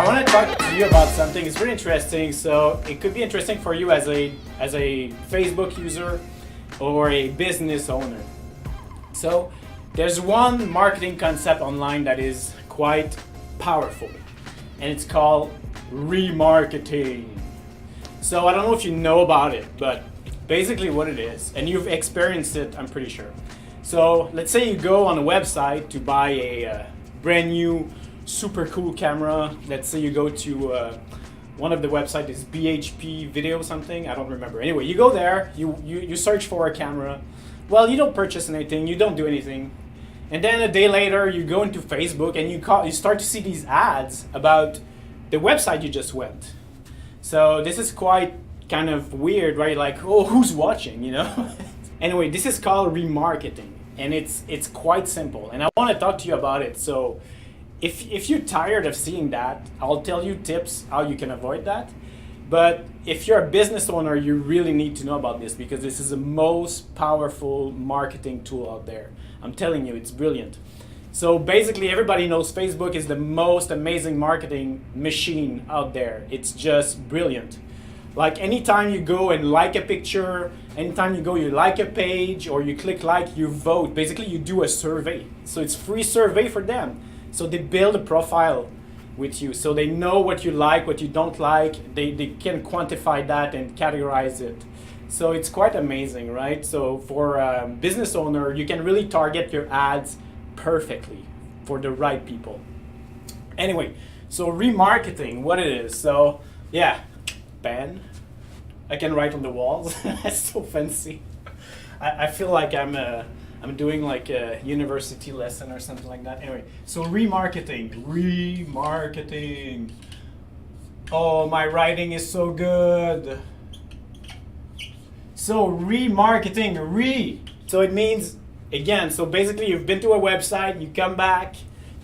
I want to talk to you about something. It's really interesting. So it could be interesting for you as a Facebook user or a business owner. So there's one marketing concept online that is quite powerful, and it's called remarketing. So I don't know if you know about it, but basically what it is, and you've experienced it, I'm pretty sure. So let's say you go on a website to buy a brand new super cool camera. Let's say you go to one of the websites is BHP Video something, I don't remember. Anyway, you go there, you search for a camera. Well, you don't purchase anything, you don't do anything. And then a day later, you go into Facebook and you start to see these ads about the website you just went. So this is quite kind of weird, right? Like, oh, who's watching, you know? Anyway, this is called remarketing, and it's quite simple. And I want to talk to you about it. So if you're tired of seeing that, I'll tell you tips how you can avoid that. But if you're a business owner, you really need to know about this because this is the most powerful marketing tool out there. I'm telling you, it's brilliant. So basically, everybody knows Facebook is the most amazing marketing machine out there. It's just brilliant. Like anytime you go and like a picture, anytime you go, you like a page or you click like, you vote. Basically, you do a survey. So it's free survey for them. So they build a profile with you. So they know what you like, what you don't like. They can quantify that and categorize it. So it's quite amazing, right? So for a business owner, you can really target your ads perfectly for the right people. Anyway, so remarketing, what it is. So yeah, pen. I can write on the walls. It's so fancy. I feel like I'm doing like a university lesson or something like that. Anyway, so remarketing. Oh, my writing is so good. So remarketing, so it means, again, so basically you've been to a website, you come back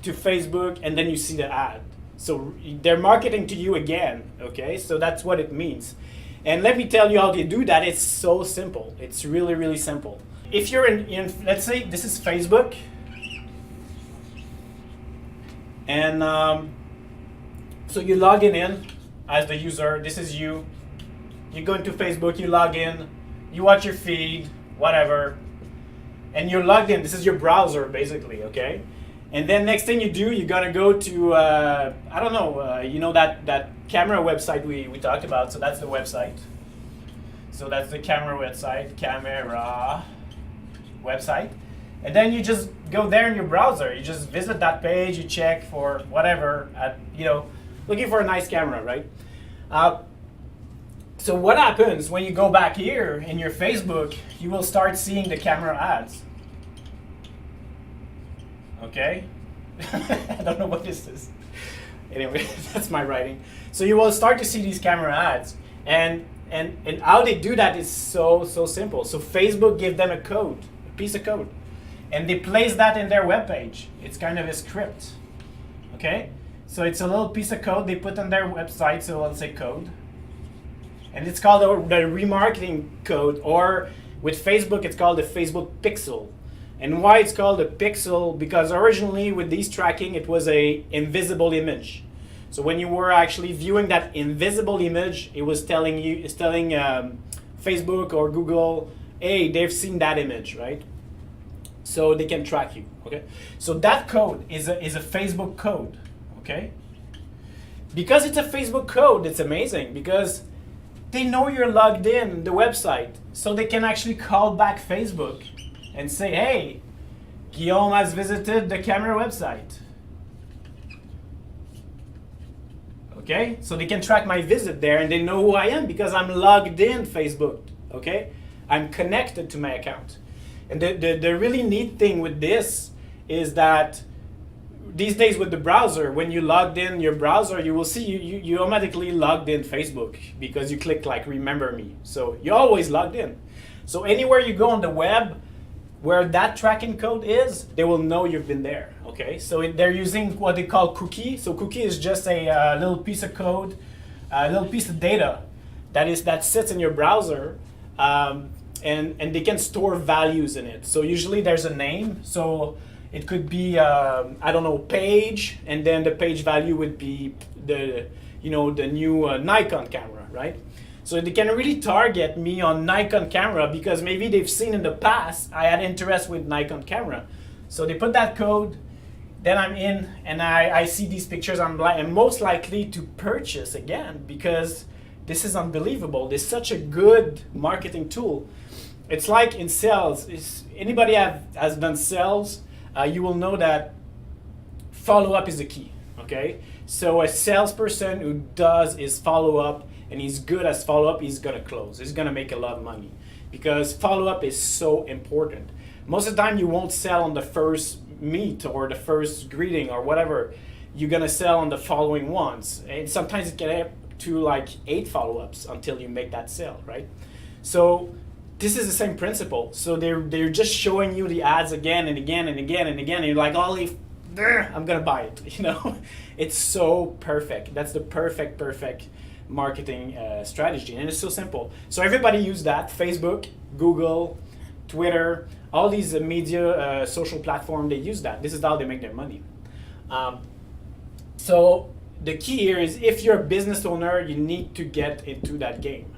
to Facebook, and then you see the ad. So they're marketing to you again, okay? So that's what it means. And let me tell you how they do that. It's so simple. It's really, really simple. If you're in let's say this is Facebook, and so you log in as the user. This is you. You go into Facebook, you log in, you watch your feed, whatever, and you're logged in. This is your browser, basically, okay? And then next thing you do, you're gonna go to, I don't know, you know that camera website we talked about, so that's the website. So that's the camera website. And then you just go there in your browser. You just visit that page, you check for whatever, looking for a nice camera, right? So what happens when you go back here in your Facebook, you will start seeing the camera ads. Okay? I don't know what this is. Anyway, that's my writing. So you will start to see these camera ads. And how they do that is so simple. So Facebook give them a code, a piece of code. And they place that in their webpage. It's kind of a script. Okay? So it's a little piece of code they put on their website, so let's say code. And it's called the remarketing code, or with Facebook, it's called the Facebook pixel. And why it's called a pixel? Because originally with these tracking, it was a invisible image. So when you were actually viewing that invisible image, it was telling Facebook or Google, hey, they've seen that image, right? So they can track you, okay? So that code is a Facebook code, okay? Because it's a Facebook code, it's amazing because they know you're logged in the website, so they can actually call back Facebook and say, hey, Guillaume has visited the camera website. Okay, so they can track my visit there and they know who I am because I'm logged in Facebook, okay? I'm connected to my account. And the really neat thing with this is that these days with the browser, when you logged in your browser, you will see you automatically logged in Facebook because you click like remember me. So you're always logged in. So anywhere you go on the web where that tracking code is, they will know you've been there, okay? So they're using what they call cookie. So cookie is just a little piece of code, a little piece of data that sits in your browser, and they can store values in it. So usually there's a name. So It could be I don't know, page, and then the page value would be the the new Nikon camera, right? So they can really target me on Nikon camera because maybe they've seen in the past I had interest with Nikon camera. So they put that code, then I'm in and I see these pictures. I'm most likely to purchase again because this is unbelievable. This is such a good marketing tool. It's like in sales. Anybody has done sales, you will know that follow-up is the key, okay? So a salesperson who does his follow-up and he's good as follow-up, he's gonna close. He's gonna make a lot of money because follow-up is so important. Most of the time you won't sell on the first meet or the first greeting or whatever. You're gonna sell on the following ones. And sometimes it can have to like 8 follow-ups until you make that sale, right? So this is the same principle. So they're just showing you the ads again and again and again and again, and you're like, holy, I'm gonna buy it. It's so perfect. That's the perfect marketing strategy, and it's so simple. So everybody use that. Facebook, Google, Twitter, all these media social platforms, they use that. This is how they make their money. So the key here is if you're a business owner, you need to get into that game.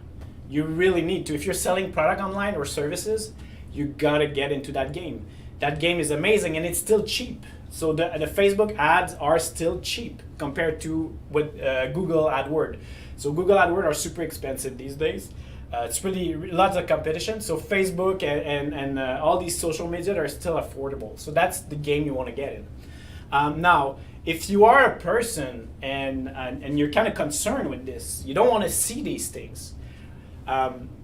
You really need to. If you're selling product online or services, you gotta get into that game. That game is amazing and it's still cheap. So the Facebook ads are still cheap compared to with Google AdWords. So Google AdWords are super expensive these days. It's really lots of competition. So Facebook and all these social media are still affordable. So that's the game you want to get in. Now, if you are a person and you're kind of concerned with this, you don't want to see these things.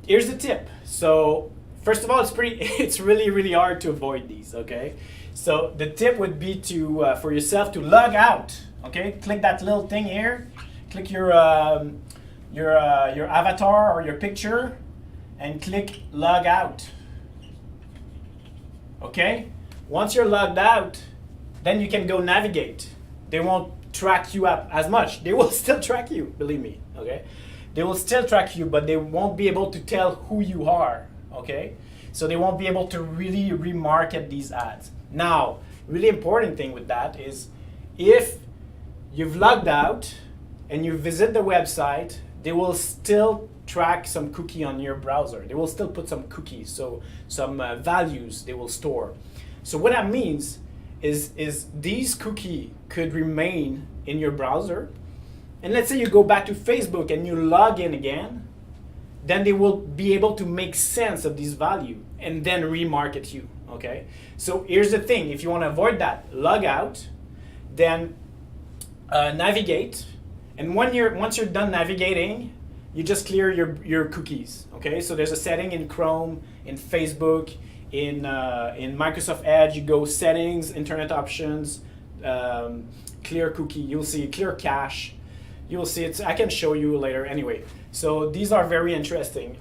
Here's the tip. So first of all, it's really hard to avoid these. Okay. So the tip would be to for yourself to log out. Okay. Click that little thing here. Click your avatar or your picture, and click log out. Okay. Once you're logged out, then you can go navigate. They won't track you up as much. They will still track you, believe me. Okay. They will still track you, but they won't be able to tell who you are, okay? So they won't be able to really remarket these ads. Now, really important thing with that is if you've logged out and you visit the website, they will still track some cookie on your browser. They will still put some cookies, so some values they will store. So what that means is these cookies could remain in your browser. And let's say you go back to Facebook and you log in again, then they will be able to make sense of this value and then remarket you, okay? So here's the thing, if you want to avoid that, log out, then navigate, and once you're done navigating, you just clear your cookies, okay? So there's a setting in Chrome, in Facebook, in Microsoft Edge, you go settings, internet options, clear cookie, you'll see clear cache. You will see it. I can show you later anyway. So these are very interesting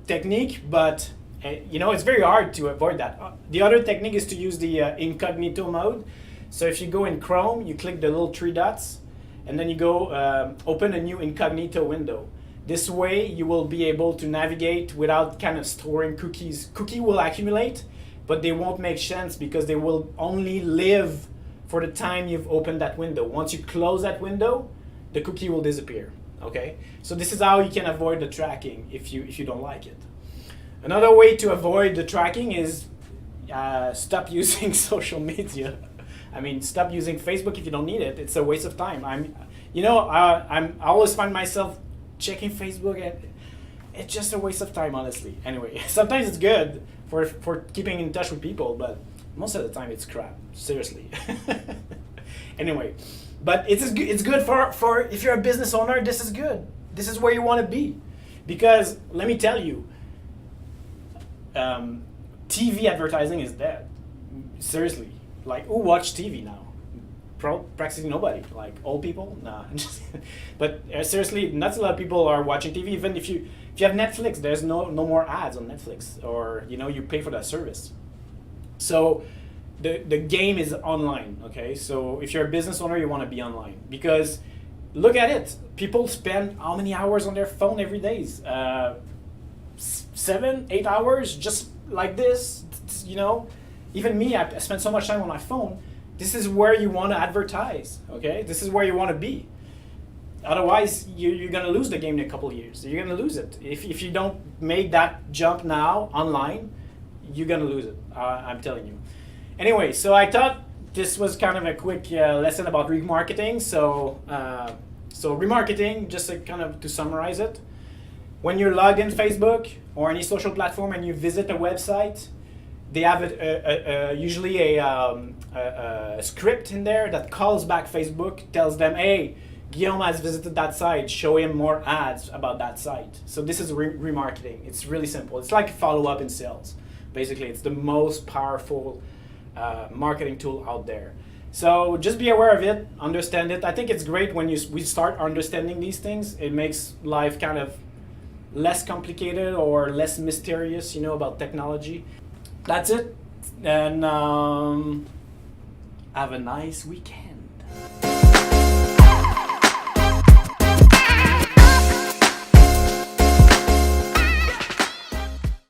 technique, but it's very hard to avoid that. The other technique is to use the incognito mode. So if you go in Chrome, you click the little 3 dots, and then you go open a new incognito window. This way you will be able to navigate without kind of storing cookies. Cookie will accumulate, but they won't make sense because they will only live for the time you've opened that window. Once you close that window, the cookie will disappear, okay? So this is how you can avoid the tracking if you don't like it. Another way to avoid the tracking is stop using social media. I mean, stop using Facebook if you don't need it. It's a waste of time. I always find myself checking Facebook, and it's just a waste of time, honestly. Anyway, sometimes it's good for keeping in touch with people, but most of the time it's crap, seriously. Anyway. But it's good for if you're a business owner, this is good. This is where you want to be. Because let me tell you, TV advertising is dead. Seriously. Like, who watch TV now? Practically nobody. Like, old people? Nah. But seriously, not a lot of people are watching TV. Even if you have Netflix, there's no more ads on Netflix. Or, you pay for that service. So the game is online, okay? So if you're a business owner, you want to be online. Because look at it. People spend how many hours on their phone every day? 7, 8 hours just like this, even me, I spend so much time on my phone. This is where you want to advertise, okay? This is where you want to be. Otherwise, you're going to lose the game in a couple of years. You're going to lose it. If you don't make that jump now online, you're going to lose it. I'm telling you. Anyway, so I thought this was kind of a quick lesson about remarketing. So remarketing, just to summarize it, when you're logged in Facebook or any social platform and you visit a website, they have usually a script in there that calls back Facebook, tells them, hey, Guillaume has visited that site, show him more ads about that site. So this is remarketing. It's really simple. It's like a follow-up in sales. Basically, it's the most powerful marketing tool out there. So just be aware of it, understand it. I think it's great when we start understanding these things. It makes life kind of less complicated or less mysterious, about technology. That's it. And have a nice weekend.